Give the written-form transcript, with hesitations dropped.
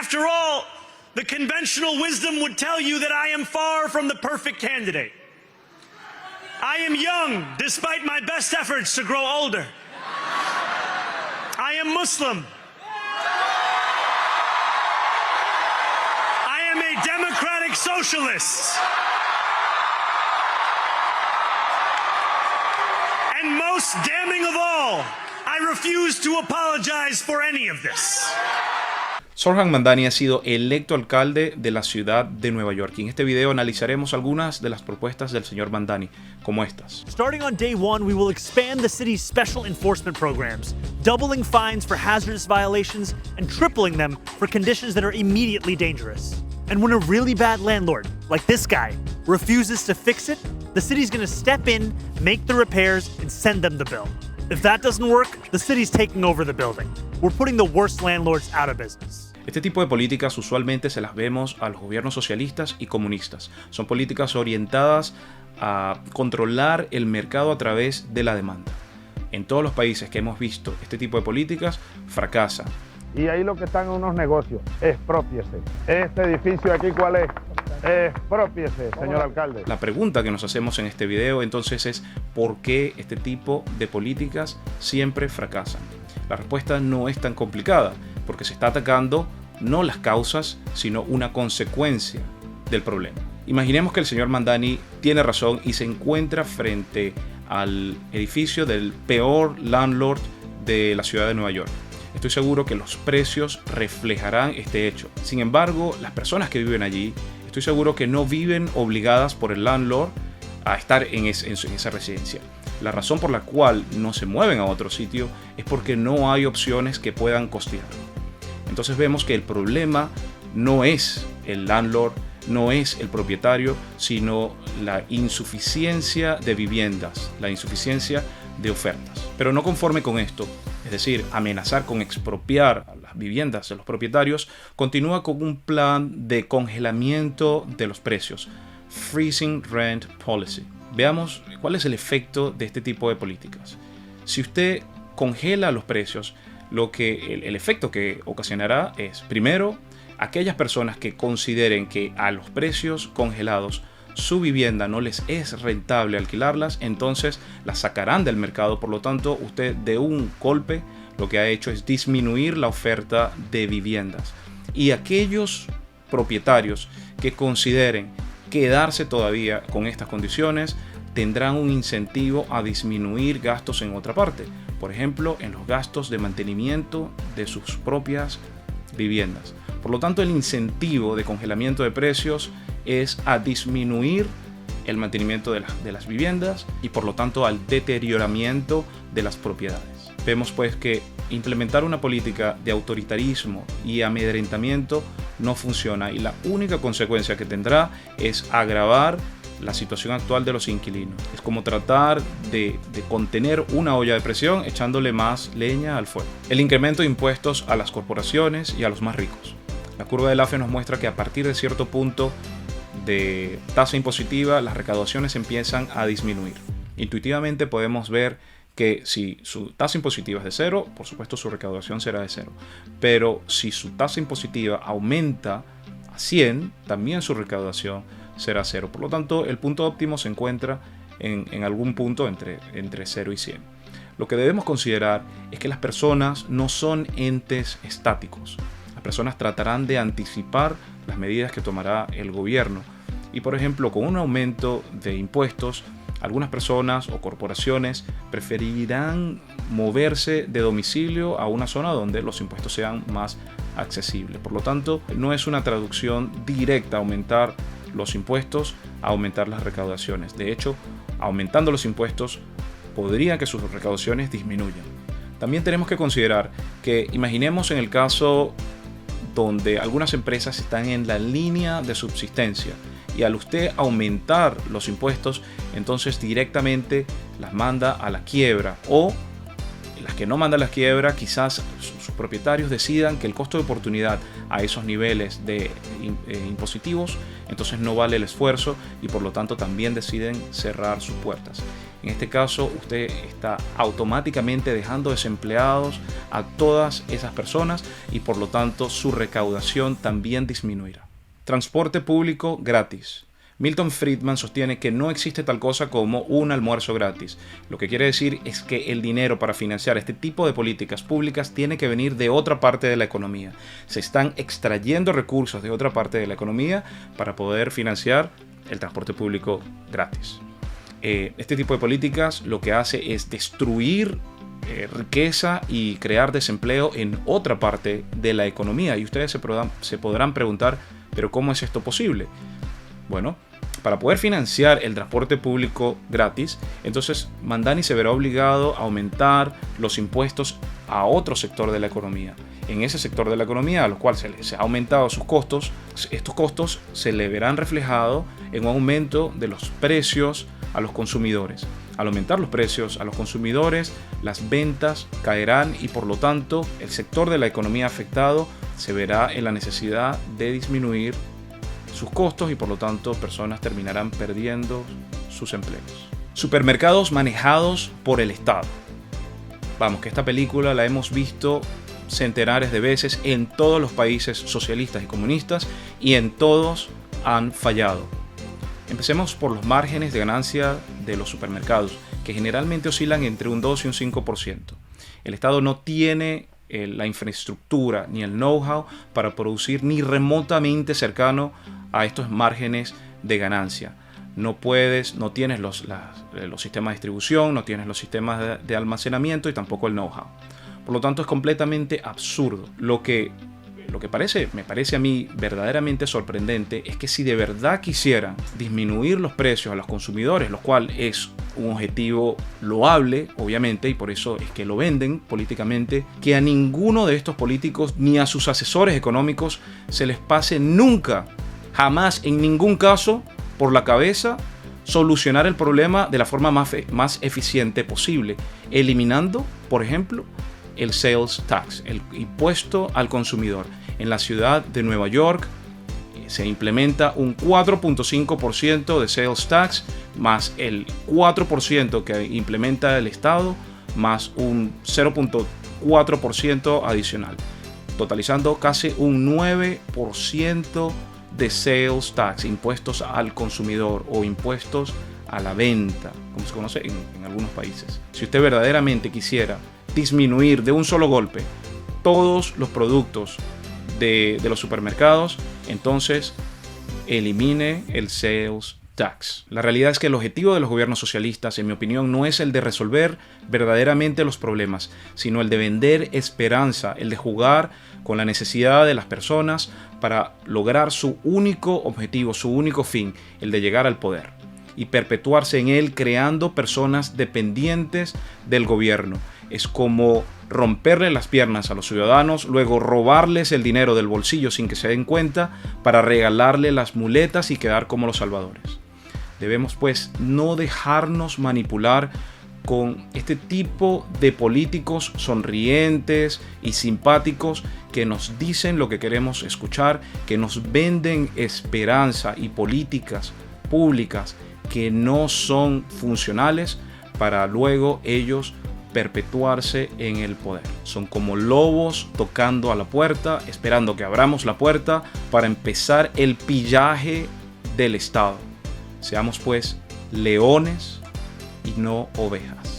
After all, the conventional wisdom would tell you that I am far from the perfect candidate. I am young, despite my best efforts to grow older. I am Muslim. I am a democratic socialist. And most damning of all, I refuse to apologize for any of this. Zohrab Mamdani ha sido electo alcalde de la ciudad de Nueva York. Y en este video analizaremos algunas de las propuestas del señor Mamdani, como estas. Starting on day one, we will expand the city's special enforcement programs, doubling fines for hazardous violations and tripling them for conditions that are immediately dangerous. And when a really bad landlord, like this guy, refuses to fix it, the city's gonna step in, make the repairs, and send them the bill. If that doesn't work, the city's taking over the building. We're putting the worst landlords out of business. Este tipo de políticas usualmente se las vemos a los gobiernos socialistas y comunistas. Son políticas orientadas a controlar el mercado a través de la demanda. En todos los países que hemos visto este tipo de políticas, fracasan. Y ahí lo que están en unos negocios, exprópiese. Este edificio aquí, ¿cuál es? Exprópiese, señor alcalde. La pregunta que nos hacemos en este video entonces es ¿por qué este tipo de políticas siempre fracasan? La respuesta no es tan complicada, porque se está atacando no las causas, sino una consecuencia del problema. Imaginemos que el señor Mamdani tiene razón y se encuentra frente al edificio del peor landlord de la ciudad de Nueva York. Estoy seguro que los precios reflejarán este hecho. Sin embargo, las personas que viven allí, estoy seguro que no viven obligadas por el landlord a estar en esa residencia. La razón por la cual no se mueven a otro sitio es porque no hay opciones que puedan costear. Entonces vemos que el problema no es el landlord, no es el propietario, sino la insuficiencia de viviendas, la insuficiencia de ofertas. Pero no conforme con esto, es decir, amenazar con expropiar las viviendas de los propietarios, continúa con un plan de congelamiento de los precios, Freezing Rent Policy. Veamos cuál es el efecto de este tipo de políticas. Si usted congela los precios, el efecto que ocasionará es, primero, aquellas personas que consideren que a los precios congelados su vivienda no les es rentable alquilarlas, entonces las sacarán del mercado. Por lo tanto, usted de un golpe lo que ha hecho es disminuir la oferta de viviendas. Y aquellos propietarios que consideren quedarse todavía con estas condiciones tendrán un incentivo a disminuir gastos en otra parte, por ejemplo en los gastos de mantenimiento de sus propias viviendas. Por lo tanto, el incentivo de congelamiento de precios es a disminuir el mantenimiento de las viviendas y por lo tanto al deterioramiento de las propiedades. Vemos pues que implementar una política de autoritarismo y amedrentamiento no funciona y la única consecuencia que tendrá es agravar la situación actual de los inquilinos. Es como tratar de contener una olla de presión echándole más leña al fuego. El incremento de impuestos a las corporaciones y a los más ricos. La curva del AFE nos muestra que a partir de cierto punto de tasa impositiva las recaudaciones empiezan a disminuir. Intuitivamente podemos ver que si su tasa impositiva es de 0, por supuesto su recaudación será de 0. Pero si su tasa impositiva aumenta a 100, también su recaudación será 0. Por lo tanto, el punto óptimo se encuentra en algún punto entre 0 y 100. Lo que debemos considerar es que las personas no son entes estáticos. Las personas tratarán de anticipar las medidas que tomará el gobierno. Y por ejemplo, con un aumento de impuestos, algunas personas o corporaciones preferirán moverse de domicilio a una zona donde los impuestos sean más accesibles. Por lo tanto, no es una traducción directa aumentar los impuestos a aumentar las recaudaciones. De hecho, aumentando los impuestos podría que sus recaudaciones disminuyan. También tenemos que considerar que imaginemos en el caso donde algunas empresas están en la línea de subsistencia y al usted aumentar los impuestos, entonces directamente las manda a la quiebra, o las que no mandan a la quiebra, quizás sus propietarios decidan que el costo de oportunidad a esos niveles de impositivos, entonces no vale el esfuerzo y por lo tanto también deciden cerrar sus puertas. En este caso, usted está automáticamente dejando desempleados a todas esas personas y por lo tanto su recaudación también disminuirá. Transporte público gratis. Milton Friedman sostiene que no existe tal cosa como un almuerzo gratis. Lo que quiere decir es que el dinero para financiar este tipo de políticas públicas tiene que venir de otra parte de la economía. Se están extrayendo recursos de otra parte de la economía para poder financiar el transporte público gratis. Este tipo de políticas lo que hace es destruir riqueza y crear desempleo en otra parte de la economía. Y ustedes se podrán preguntar, ¿pero cómo es esto posible? Bueno, para poder financiar el transporte público gratis, entonces Mamdani se verá obligado a aumentar los impuestos a otro sector de la economía. En ese sector de la economía, a los cuales se les ha aumentado sus costos, estos costos se le verán reflejados en un aumento de los precios a los consumidores. Al aumentar los precios a los consumidores, las ventas caerán y por lo tanto el sector de la economía afectado se verá en la necesidad de disminuir sus costos y por lo tanto personas terminarán perdiendo sus empleos. Supermercados manejados por el Estado. Vamos, que esta película la hemos visto centenares de veces en todos los países socialistas y comunistas y en todos han fallado. Empecemos por los márgenes de ganancia de los supermercados, que generalmente oscilan entre un 2 y un 5%. El Estado no tiene la infraestructura ni el know-how para producir ni remotamente cercano a estos márgenes de ganancia. No tienes los sistemas de distribución, no tienes los sistemas de almacenamiento y tampoco el know-how. Por lo tanto, es completamente absurdo. Lo que me parece a mí verdaderamente sorprendente es que si de verdad quisieran disminuir los precios a los consumidores, lo cual es un objetivo loable, obviamente, y por eso es que lo venden políticamente, que a ninguno de estos políticos ni a sus asesores económicos se les pase nunca, jamás, en ningún caso, por la cabeza solucionar el problema de la forma más eficiente posible, eliminando, por ejemplo, el sales tax, el impuesto al consumidor. En la ciudad de Nueva York se implementa un 4.5% de sales tax más el 4% que implementa el Estado más un 0.4% adicional, totalizando casi un 9% de sales tax, impuestos al consumidor o impuestos a la venta, como se conoce en algunos países. Si usted verdaderamente quisiera disminuir de un solo golpe todos los productos de los supermercados, entonces elimine el sales tax. La realidad es que el objetivo de los gobiernos socialistas, en mi opinión, no es el de resolver verdaderamente los problemas, sino el de vender esperanza, el de jugar con la necesidad de las personas para lograr su único objetivo, su único fin, el de llegar al poder y perpetuarse en él creando personas dependientes del gobierno. Es como romperle las piernas a los ciudadanos, luego robarles el dinero del bolsillo sin que se den cuenta para regalarle las muletas y quedar como los salvadores. Debemos pues no dejarnos manipular con este tipo de políticos sonrientes y simpáticos que nos dicen lo que queremos escuchar, que nos venden esperanza y políticas públicas que no son funcionales para luego ellos perpetuarse en el poder. Son como lobos tocando a la puerta, esperando que abramos la puerta para empezar el pillaje del Estado. Seamos pues leones y no ovejas.